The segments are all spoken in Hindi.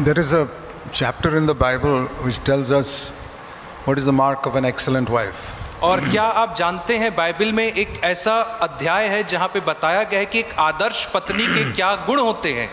There is a chapter in the Bible which tells us what is the mark of an excellent wife. और क्या आप जानते हैं बाइबल में एक ऐसा अध्याय है जहाँ पे बताया गया है कि एक आदर्श पत्नी के क्या गुण होते हैं.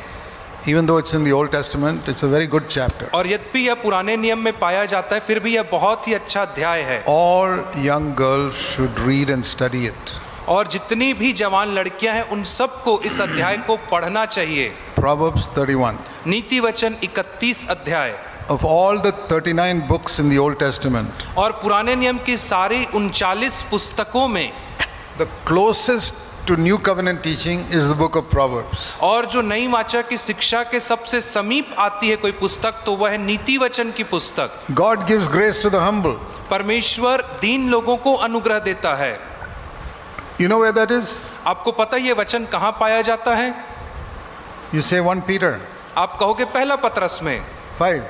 Even though it's in the Old Testament, it's a very good chapter. और यद्यपि यह पुराने नियम में पाया जाता है फिर भी यह बहुत ही अच्छा अध्याय है. All young girls should read and study it. और जितनी भी जवान लड़कियां हैं उन सबको इस अध्याय को पढ़ना चाहिए. Proverbs 31. नीति वचन 31 अध्याय. Of all the 39 books in the Old Testament, और पुराने नियम की सारी 39 पुस्तकों में the closest to New Covenant teaching is the book of Proverbs. और जो नई वाचा की शिक्षा के सबसे समीप आती है कोई पुस्तक तो वह है नीति वचन की पुस्तक. God gives grace to the humble. परमेश्वर दीन लोगों को अनुग्रह देता है. You know where that is? आपको पता ये वचन कहाँ पाया जाता है? You say 1 Peter आप कहोगे पहला पत्रस में 5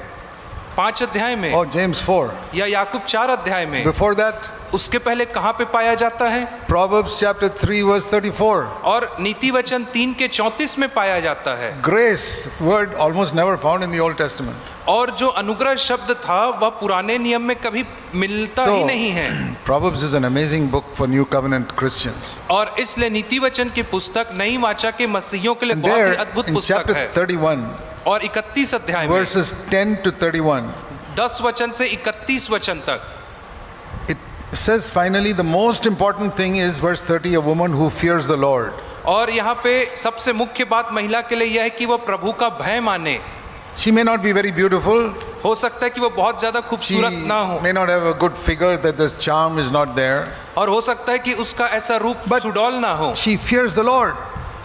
5 अध्याय में or James 4. या याकूब 4 अध्याय में. Before that, उसके पहले कहाँ पे पाया जाता है? Proverbs chapter 3 verse 34. और नीति वचन 3 के 34 में पाया जाता है. Grace word almost never found in the Old Testament. और जो अनुग्रह शब्द था वह पुराने नियम में कभी मिलता ही नहीं है. Proverbs is an amazing book for New Covenant Christians. और इसलिए नीति वचन की पुस्तक नई वाचा के मसीहियों के लिए And बहुत ही there अद्भुत in पुस्तक chapter है. 31 और 31 अध्याय में verses 10 to 31, 10 वचन से 31 वचन तक it says finally the most important thing is verse 30, a woman who fears the Lord. और यहाँ पे सबसे मुख्य बात महिला के लिए यह है कि वह प्रभु का भय माने. She may not be very beautiful. हो सकता है कि वो बहुत ज्यादा She खूबसूरत ना हो may not have a good figure, that the charm is not there. और हो सकता है कि उसका ऐसा रूप But सुडौल ना हो She fears the Lord.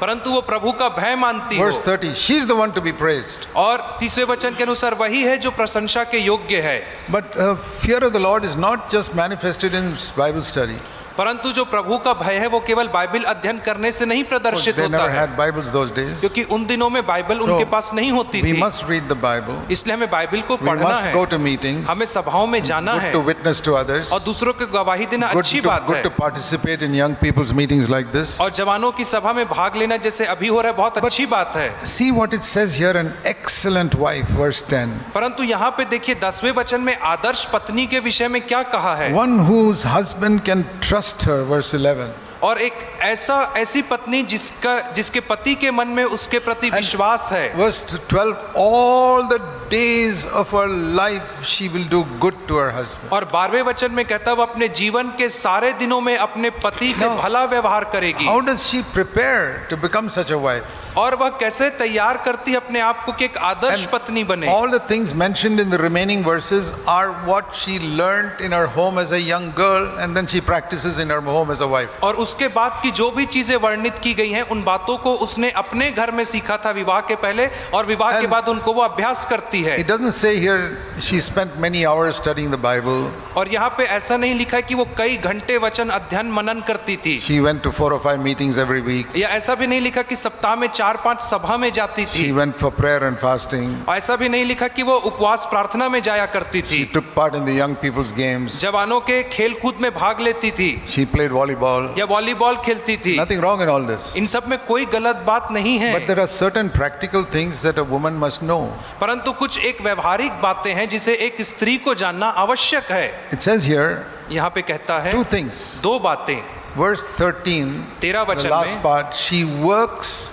परंतु वो प्रभु का भय मानती हो. Verse 30, she's the one to be praised. और 30वें वचन के अनुसार वही है जो प्रशंसा के योग्य है. But fear of the Lord is not just manifested in Bible study. परंतु जो प्रभु का भय है वो केवल बाइबल अध्ययन करने से नहीं प्रदर्शित They होता never है had Bibles those days. क्योंकि उन दिनों में बाइबल उनके पास नहीं होती We थी. must read the Bible. इसलिए हमें बाइबल को We पढ़ना must है. go to meetings. हमें सभाओं में जाना Good है to witness to others. और दूसरों को गवाही देना अच्छी बात Good है. to participate in young people's meetings like this. और जवानों की सभा में भाग लेना जैसे अभी हो रहा है बहुत अच्छी बात है. See what it says here, an excellent wife, verse 10. परंतु यहाँ पे देखिए 10वें वचन में आदर्श पत्नी के विषय में क्या कहा है. One whose husband can trust her, verse 11. और एक ऐसी पत्नी जिसके पति के मन में उसके प्रति विश्वास है. Verse 12, all the days of her life she will do good to her husband. और 12वें वचन में कहता है वो अपने जीवन के सारे दिनों में अपने पति से भला व्यवहार करेगी. How does she prepare to become such a wife? और वह कैसे तैयार करती है अपने आप को कि एक आदर्श पत्नी बने. All the things mentioned in the remaining verses are what she learned in her home as a young girl and then she practices in her home as a wife. और उसके बाद की जो भी चीजें वर्णित की गई हैं उन बातों को उसने अपने घर में सीखा था विवाह के पहले और विवाह के बाद उनको वो अभ्यास करती है. It doesn't say here she spent many hours studying the Bible. और यहाँ पे ऐसा नहीं लिखा है कि वो कई घंटे वचन अध्ययन मनन करती थी. She went to 4 or 5 meetings every week. या ऐसा भी नहीं लिखा कि सप्ताह में 4-5 सभा में जाती थी. She went for prayer and fasting. ऐसा भी नहीं लिखा कि वो उपवास प्रार्थना में जाया करती थी. She took part in the young people's games. जवानों के खेल कूद में भाग लेती थी. She played volleyball. या वॉलीबॉल खेलती थी. Nothing wrong in all this. इन सब में कोई गलत बात नहीं है. But there are certain practical things that a woman must know. परंतु कुछ एक व्यवहारिक बातें हैं जिसे एक स्त्री को जानना आवश्यक है. It says here यहाँ पे कहता है 2 things. 2 बातें. Verse 13, 13 the वचन last में part, she works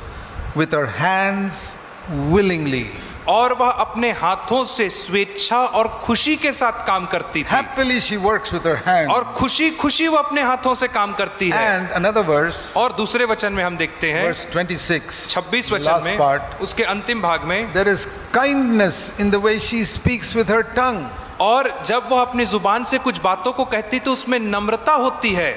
with her hands willingly. और वह अपने हाथों से स्वेच्छा और खुशी के साथ काम करती थी. Happily she works with her hands. और खुशी खुशी वो अपने हाथों से काम करती है. And another verse, और दूसरे वचन में हम देखते हैं verse 26, 26 the वचन last में part, उसके अंतिम भाग में there is kindness in the way she speaks with her tongue. और जब वह अपनी जुबान से कुछ बातों को कहती तो उसमें नम्रता होती है.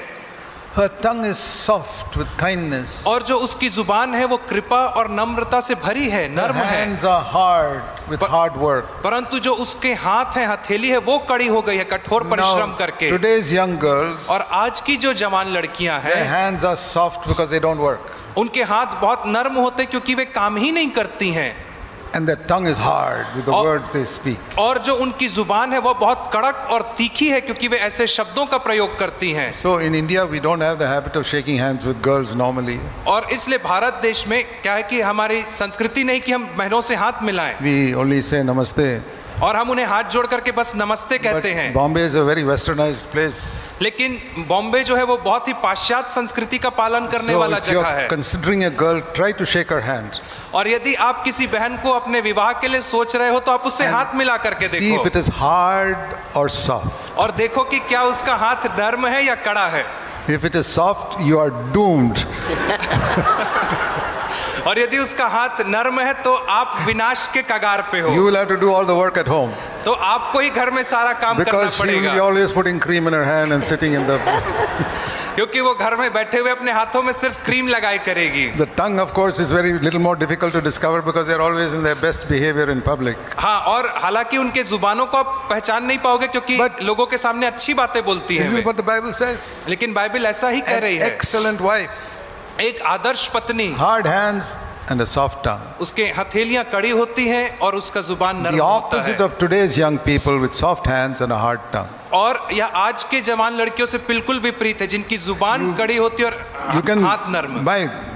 Her tongue is soft with kindness. और जो उसकी जुबान है वो कृपा और नम्रता से भरी है, Her नर्म है. hands are hard with hard work. परंतु जो उसके हाथ है, हथेली है, वो कड़ी हो गई है कठोर परिश्रम Now, करके. today's young girls, और आज की जो जवान लड़कियां their हैं hands are soft because they don't work. उनके हाथ बहुत नर्म होते क्योंकि वे काम ही नहीं करती हैं. And their tongue is hard with the और- words they speak. और जो उनकी जुबान है वो बहुत कड़क और तीखी है क्योंकि वे ऐसे शब्दों का प्रयोग करती हैं। So in India, we don't have the habit of shaking hands with girls normally. और इसलिए भारत देश में क्या है कि हमारी संस्कृति नहीं कि हम बहनों से हाथ मिलाएं We only say namaste. और हम उन्हें हाथ जोड़ करके बस नमस्ते But कहते हैं। Bombay is a very westernized place. लेकिन बॉम्बे जो है वो बहुत ही पाश्चात्य संस्कृति का पालन करने So वाला if you're जगह है। considering a girl, try to shake her hand. और यदि आप किसी बहन को अपने विवाह के लिए सोच रहे हो तो आप उससे हाथ मिला करके See if देखो it is hard or soft. और देखो कि क्या उसका हाथ नर्म है या कड़ा है। If it is soft, you are doomed. और यदि उसका हाथ नर्म है तो आप विनाश के कगार पे हो। You will have to do all the work at home तो आपको ही घर में सारा काम करना because she will पड़ेगा be always putting cream in her hand and sitting in the. क्योंकि वो घर में बैठे हुए अपने हाथों में सिर्फ क्रीम लगाई करेगी। The tongue, of course, is very little more difficult to discover because they are always in their best behavior in public. हाँ, और हालांकि उनके जुबानों को आप पहचान नहीं पाओगे क्योंकि But- लोगों के सामने अच्छी बातें बोलती This हैं is way. what the Bible says. लेकिन बाइबल ऐसा ही कह रही An है। excellent wife, एक आदर्श पत्नी, hard hands and a soft tongue. उसके हथेलियां कड़ी होती हैं और उसका जुबान नर्म The होता opposite है। of today's young people with soft hands and a hard tongue. और यह आज के जवान लड़कियों से बिल्कुल विपरीत है जिनकी जुबान कड़ी होती है You और can, हाथ नर्म।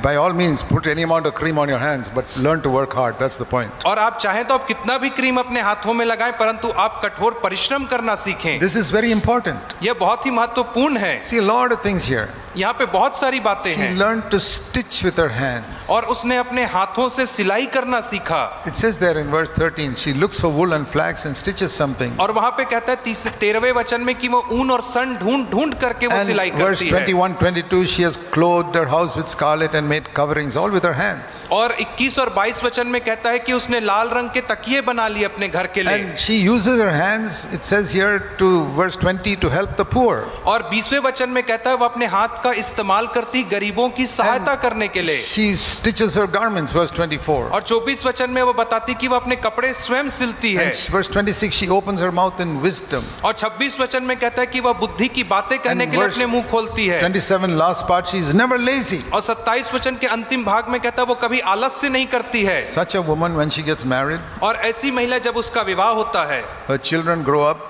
by all means, put any amount of cream on your hands, but learn to work hard. That's the point. और आप चाहें तो आप कितना भी क्रीम अपने हाथों में लगाएं परंतु आप कठोर परिश्रम करना सीखें। This is very important. यह बहुत ही महत्वपूर्ण है। See, a lot of things here. यहाँ पे बहुत सारी बातें She हैं learned to stitch with her hands. और उसने अपने हाथों से सिलाई करना सीखा। It says there in verse 13, she looks for wool and flax and stitches something. और वहां पे कहता है 13वें वचन में कि वो ऊन और सन ढूंढ करके वो And सिलाई verse करती है। 21, 22, she has clothed her house with scarlet and made coverings, all with her hands. और 21 और 22 वचन में कहता है कि उसने लाल रंग के तकिए बना लिए अपने घर के लिए। And she uses her hands, it says here to verse 20, to help the poor. और 20वें वचन में कहता है वो अपने हाथ का इस्तेमाल करती गरीबों की सहायता करने के लिए। She stitches her garments, verse 24. और 24 वचन में वो बताती कि वो अपने कपड़े स्वयं सिलती है। And verse 26, she opens her mouth in wisdom. और 26 वचन में कहता है कि वह बुद्धि की बातें कहने And के लिए verse अपने मुंह खोलती है। 27, last part, she is never lazy. और 27 वचन के अंतिम भाग में कहता है वो कभी आलस्य नहीं करती है। Such a woman, when she gets married, और ऐसी महिला जब उसका विवाह होता है her children grow up,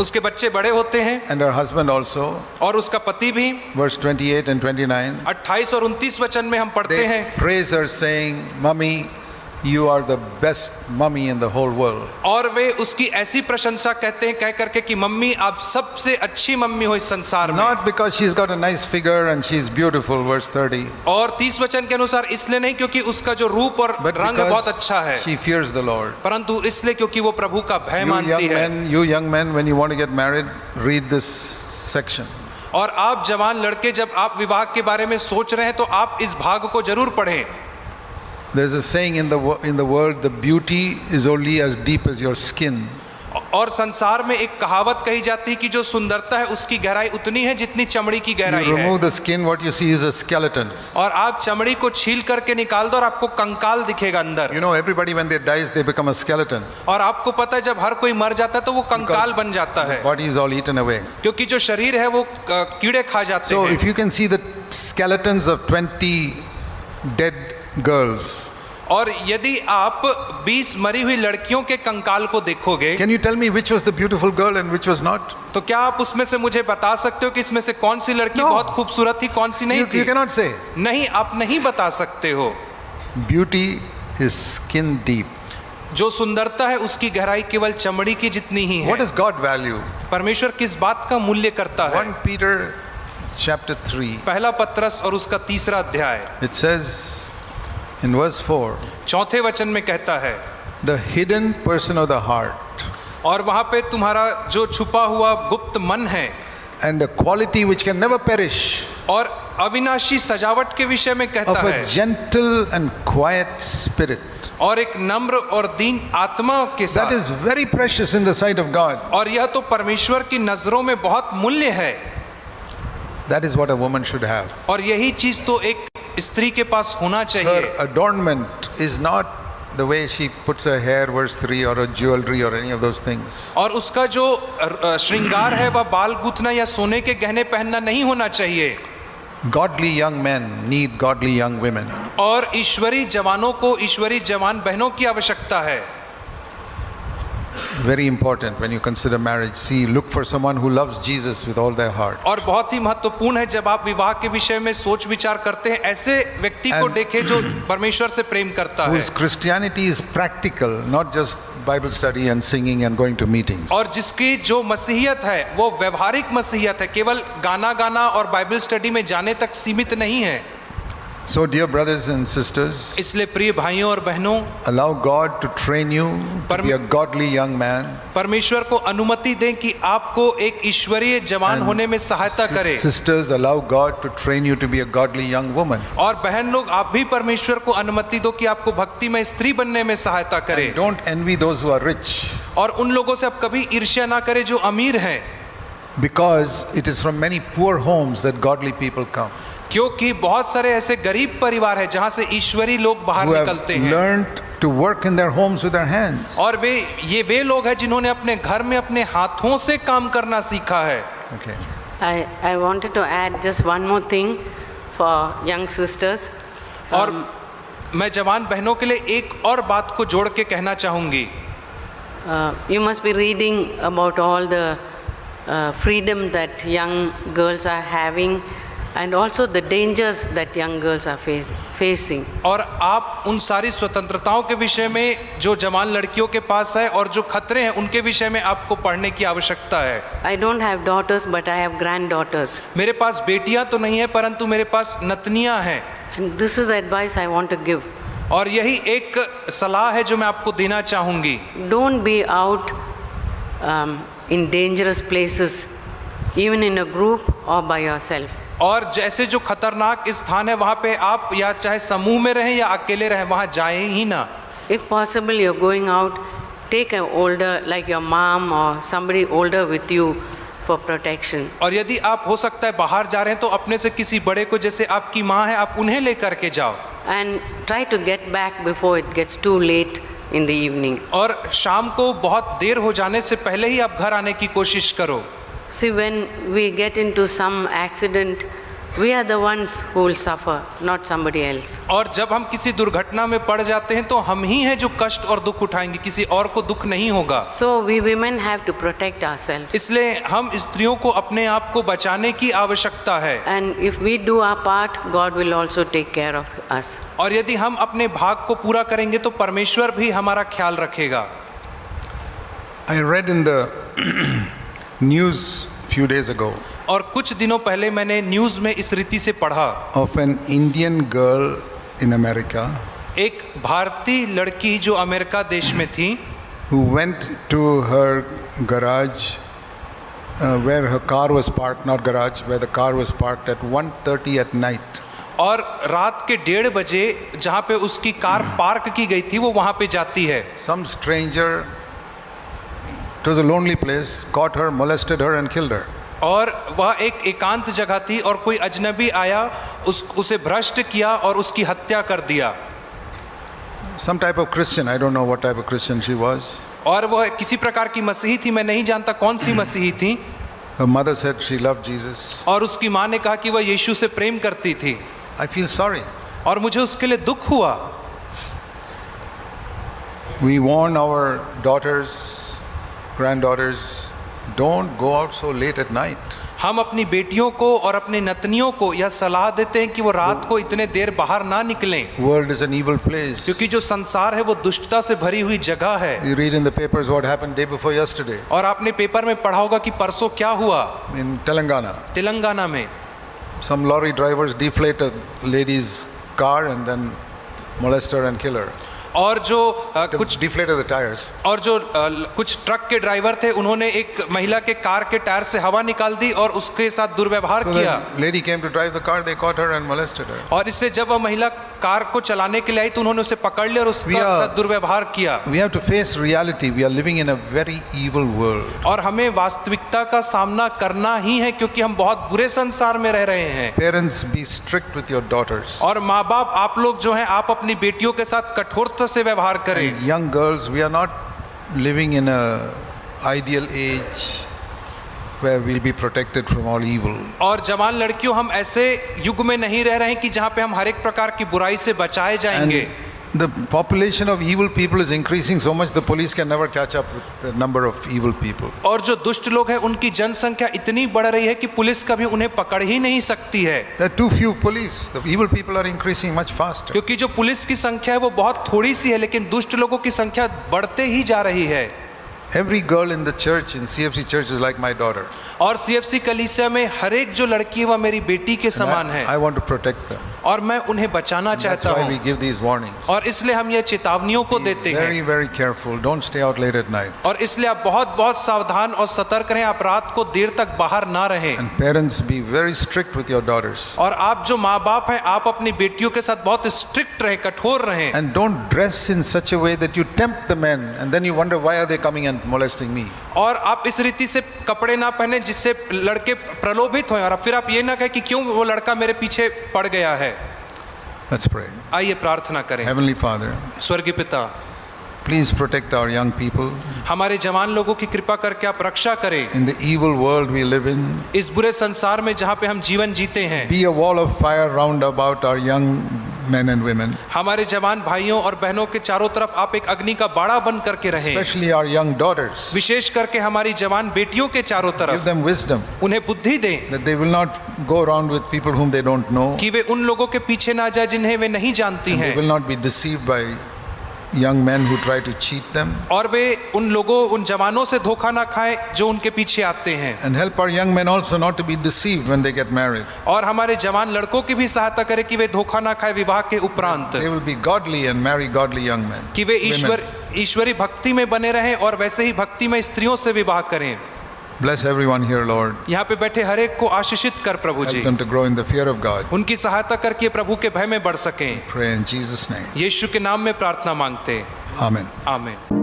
उसके बच्चे बड़े होते हैं and her husband also. और उसका पति भी। Verse 28 and 29, 28 और 29 वचन में हम पढ़ते they हैं praise her, saying, Mummy, you are the best mummy in the whole world. और वे उसकी ऐसी प्रशंसा कहते हैं कह करके कि मम्मी आप सबसे अच्छी मम्मी हो इस संसार में। Not because she's got a nice figure and she's beautiful, verse 30, और 30 वचन के अनुसार इसलिए नहीं क्योंकि उसका जो रूप और but रंग बहुत because अच्छा है she fears the Lord. परंतु इसलिए क्योंकि वो प्रभु का भय मानती है। You young men, when you want to get married, read this section. और आप जवान लड़के जब आप विवाह के बारे में सोच रहे हैं तो आप इस भाग को जरूर पढ़ें। There's a saying in the world, the beauty is only as deep as your skin. और संसार में एक कहावत कही जाती है कि जो सुंदरता है उसकी गहराई उतनी है जितनी चमड़ी की गहराई You है। remove the skin, what you see is a skeleton. और आप चमड़ी को छील करके निकाल दो और आपको कंकाल दिखेगा अंदर। You know, everybody when they dies, they become a skeleton. और आपको पता है जब हर कोई मर जाता है तो वो कंकाल बन जाता है Body is all eaten away. क्योंकि जो शरीर है वो कीड़े खा जाते So हैं। if you can see the skeletons of 20 dead girls, और यदि आप 20 मरी हुई लड़कियों के कंकाल को देखोगे can you tell me which was the beautiful girl and which was not? तो क्या आप उसमें से मुझे बता सकते हो कि इसमें से कौन सी लड़की No. बहुत खूबसूरत थी कौन सी नहीं You थी? cannot say. नहीं, आप नहीं बता सकते हो। Beauty is skin deep. जो सुंदरता है उसकी गहराई केवल चमड़ी की जितनी ही है। What does God value? परमेश्वर किस बात का मूल्य करता है? 1 Peter chapter 3. पहला पत्रस और उसका 3रा अध्याय It says in verse 4, 4थे वचन में कहता है the hidden person of the heart और वहां पे तुम्हारा जो छुपा हुआ गुप्त मन है and a quality which can never perish और अविनाशी सजावट के विषय में कहता of a है gentle and quiet spirit. और एक नम्र और दीन आत्मा के That साथ। is very precious in the sight of God. और यह तो परमेश्वर की नजरों में बहुत मूल्य है। That is what a woman should have. और यही चीज तो एक स्त्री के पास होना चाहिए। Her adornment is not the way she puts her hair, verse 3, or her jewelry or any of those things. और उसका जो श्रृंगार है वह बाल गूंथना या सोने के गहने पहनना नहीं होना चाहिए। Godly young men need godly young women. और ईश्वरी जवानों को ईश्वरी जवान बहनों की आवश्यकता है। Very important when you consider marriage. See, look for someone who loves Jesus with all their heart. और बहुत ही महत्वपूर्ण है जब आप विवाह के विषय में सोच विचार करते हैं, ऐसे व्यक्ति को देखें जो परमेश्वर से प्रेम करता है, Whose Christianity is practical, not just Bible study and singing and going to meetings. और जिसकी जो मसीहियत है वो व्यवहारिक मसीहियत है, केवल गाना गाना और बाइबल स्टडी में जाने तक सीमित नहीं है। So, dear brothers and sisters, इसलिए प्रिय भाइयों और बहनों, allow God to train you to be a godly young man. परमेश्वर को अनुमति दें कि आपको एक ईश्वरीय जवान होने में सहायता करे। Sisters, allow God to train you to be a godly young woman. और बहन लोग, आप भी परमेश्वर को अनुमति दो कि आपको भक्तिमय स्त्री बनने में सहायता करे। And don't envy those who are rich, और उन लोगों से आप कभी ईर्ष्या ना करें जो अमीर हैं, because it is from many poor homes that godly people come, क्योंकि बहुत सारे ऐसे गरीब परिवार हैं जहां से ईश्वरी लोग बाहर who have निकलते हैं। learned to work in their homes with their hands. और वे लोग हैं जिन्होंने अपने घर में अपने हाथों से काम करना सीखा है। Okay. I wanted to add just one more thing for young sisters. और मैं जवान बहनों के लिए एक और बात को जोड़ के कहना चाहूंगी। You must be reading about all the freedom that young girls are having, and also the dangers that young girls are facing. और आप उन सारी स्वतंत्रताओं के विषय में जो जवान लड़कियों के पास है और जो खतरे हैं उनके विषय में आपको पढ़ने की आवश्यकता है। I don't have daughters, but I have granddaughters. मेरे पास बेटियां तो नहीं है परंतु मेरे पास नतनियां हैं। And this is the advice I want to give. और यही एक सलाह है जो मैं आपको देना चाहूंगी। Don't be out in dangerous places, even in a group or by yourself. और जैसे जो खतरनाक स्थान है वहाँ पे आप या चाहे समूह में रहें या अकेले रहें, वहाँ जाएं ही ना। If possible, you're going out, take an older, like your mom or somebody older with you for protection. और यदि आप हो सकता है बाहर जा रहे हैं तो अपने से किसी बड़े को, जैसे आपकी माँ है, आप उन्हें लेकर के जाओ। And try to get back before it gets too late in the evening. और शाम को बहुत देर हो जाने से पहले ही आप घर आने की कोशिश करो। See, when we get into some accident, we are the ones who will suffer, not somebody else. और जब हम किसी दुर्घटना में पड़ जाते हैं तो हम ही हैं जो कष्ट और दुख उठाएंगे, किसी और को दुख नहीं होगा। So we women have to protect ourselves. इसलिए हम स्त्रियों को अपने आप को बचाने की आवश्यकता है। And if we do our part, God will also take care of us. और यदि हम अपने भाग को पूरा करेंगे तो परमेश्वर भी हमारा ख्याल रखेगा। I read in the news few days ago और कुछ दिनों पहले मैंने न्यूज़ में इस रीति से पढ़ा of an Indian girl in America एक भारतीय लड़की जो अमेरिका देश में थी, who went to her garage where her car was parked, not garage, where the car was parked at 1:30 at night. और रात के 1:30 बजे जहाँ पे उसकी कार पार्क की गई थी वो वहाँ पे जाती है। Some stranger, it was a lonely place, caught her, molested her and killed her. और वह एक एकांत जगह थी और कोई अजनबी आया, उसे भ्रष्ट किया और उसकी हत्या कर दिया। Some type of Christian, I don't know what type of Christian she was. और वह किसी प्रकार की मसीही थी, मैं नहीं जानता कौन सी मसीही थी। Her mother said she loved Jesus. और उसकी माँ ने कहा कि वह यीशु से प्रेम करती थी। I feel sorry. और मुझे उसके लिए दुख हुआ। We warn our daughters, granddaughters, don't go out so late at night. हम अपनी बेटियों को और अपने नतनियों को यह सलाह देते हैं कि वो रात को इतने देर बाहर ना निकलें, World is an evil place. क्योंकि जो संसार है वो दुष्टता से भरी हुई जगह है। You read in the papers what happened day before yesterday और आपने पेपर में पढ़ा होगा कि परसों क्या हुआ in Telangana. तेलंगाना में। Some lorry drivers deflate a lady's car and then molest her and kill her. और जो कुछ deflated the tires. और जो कुछ ट्रक के ड्राइवर थे उन्होंने एक महिला के कार के टायर से हवा निकाल दी और उसके साथ दुर्व्यवहार So किया। the lady came to drive the car, they caught her and molested her. और इससे जब वह महिला कार को चलाने के लिए आई तो उन्होंने उसे पकड़ लिया और उसके साथ दुर्व्यवहार किया। We have to face reality. We are living in a very evil world. और हमें वास्तविकता का सामना करना ही है क्योंकि हम बहुत बुरे संसार में रह रहे हैं। Parents, be strict with your daughters. और माँ बाप आप लोग जो हैं आप अपनी बेटियों के साथ कठोरता से व्यवहार करें। And young girls, we are not living in a ideal age. where we'll be protected from all evil. और जवान लड़कियों, हम ऐसे युग में नहीं रह रहे हैं कि जहाँ पे हम हर एक प्रकार की बुराई से बचाए जाएंगे। The population of evil people is increasing so much the police can never catch up with the number of evil people. और जो दुष्ट लोग हैं उनकी जनसंख्या इतनी बढ़ रही है कि पुलिस कभी उन्हें पकड़ ही नहीं सकती है। There are too few police. The evil people are increasing much faster. क्योंकि जो पुलिस की संख्या है वो बहुत थोड़ी सी है, लेकिन दुष्ट लोगों की संख्या बढ़ते ही जा रही है। Every girl in the church, in CFC church, is like my daughter. और CFC कलीसिया में हर एक जो लड़की है वह मेरी बेटी के And समान है I want to protect them. और मैं उन्हें बचाना That's चाहता why we हूँ। give these warnings. और इसलिए हम ये चेतावनियों को देते Very, हैं। very careful. Don't stay out late at night. और इसलिए आप बहुत बहुत सावधान और सतर्क रहें, आप रात को देर तक बाहर ना रहें। And parents, be very strict with your daughters. और आप जो माँ बाप हैं, आप अपनी बेटियों के साथ बहुत स्ट्रिक्ट रहें, कठोर रहें। And don't dress in such a way that you tempt the men and then you wonder why are they coming and molesting me. और आप इस रीति से कपड़े ना पहने जिससे लड़के प्रलोभित हों और फिर आप ये ना कहें कि क्यों वो लड़का मेरे पीछे पड़ गया है। Let's pray. आइए प्रार्थना करें। Heavenly Father, स्वर्गीय पिता, please protect our young people हमारे जवान लोगों की कृपा करके आप रक्षा करें। in the evil world we live in. इस बुरे संसार में जहाँ पे हम जीवन जीते हैं, Be a wall of fire round about our young men and women, हमारे जवान भाइयों और बहनों के चारों तरफ आप एक अग्नि का बाड़ा बन करके रहें। especially our young daughters. विशेष करके हमारी जवान बेटियों के चारों Give तरफ them wisdom उन्हें बुद्धि दें that they will not go around with people whom they don't know. कि वे उन लोगों के पीछे ना जाए जिन्हें वे नहीं जानती They हैं, will not be deceived by young men who try to cheat them. और वे उन जवानों से धोखा ना खाएं जो उनके पीछे आते हैं। And help our young men also not to be deceived when they get married. और हमारे जवान लड़कों की भी सहायता करें कि वे धोखा ना खाएं विवाह के उपरांत, They will be godly and marry godly young men. कि वे women. ईश्वरी भक्ति में बने रहें और वैसे ही भक्ति में स्त्रियों से विवाह करें। Bless everyone here, Lord. यहाँ पे बैठे हर एक को आशीषित कर प्रभु Help ji, them to grow in the fear of God. उनकी सहायता करके प्रभु के भय में बढ़ सकें। Pray in Jesus' name. यीशु के नाम में प्रार्थना मांगते, Amen. आमीन।